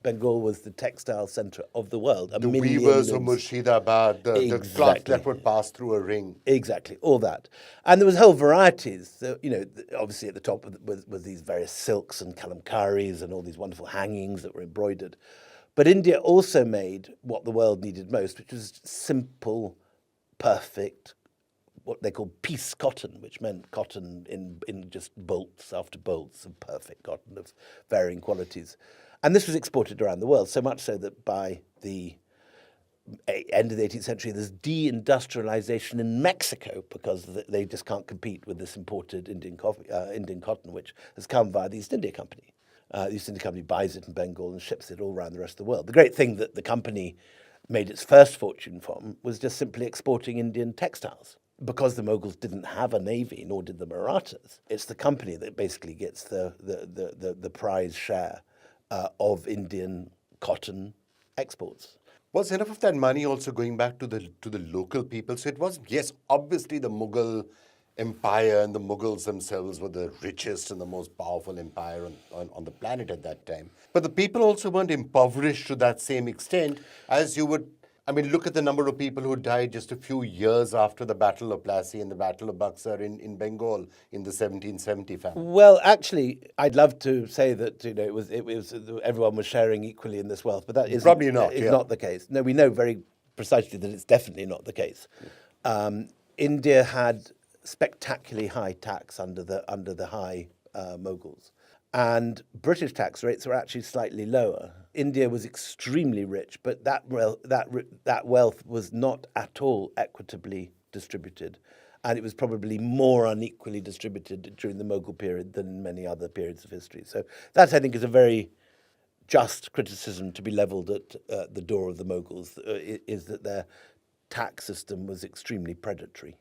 Bengal was the textile centre of the world. The weavers of Murshidabad, the cloth that would pass through a ring. Exactly, all that. And there was whole varieties. So, obviously at the top was these various silks and kalamkaris and all these wonderful hangings that were embroidered. But India also made what the world needed most, which was simple, perfect, what they called piece cotton, which meant cotton in just bolts after bolts of perfect cotton of varying qualities. And this was exported around the world, so much so that by the end of the 18th century, there's de-industrialization in Mexico because they just can't compete with this imported Indian cotton, which has come via the East India Company. The East India Company buys it in Bengal and ships it all around the rest of the world. The great thing that the company made its first fortune from was just simply exporting Indian textiles. Because the Mughals didn't have a navy, nor did the Marathas, it's the company that basically gets the prize share of Indian cotton exports. Was enough of that money also going back to the local people? So it was, yes, obviously the Mughal empire and the Mughals themselves were the richest and the most powerful empire on the planet at that time. But the people also weren't impoverished to that same extent as you would. I mean, look at the number of people who died just a few years after the Battle of Plassey and the Battle of Buxar in Bengal in the 1770 famine. Well, actually, I'd love to say that it was everyone was sharing equally in this wealth, but that is probably not. Is not the case. No, we know very precisely that it's definitely not the case. India had spectacularly high tax under the high Mughals. And British tax rates were actually slightly lower. India was extremely rich, but that wealth was not at all equitably distributed. And it was probably more unequally distributed during the Mughal period than in many other periods of history. So that, I think, is a very just criticism to be levelled at the door of the Mughals, is that their tax system was extremely predatory.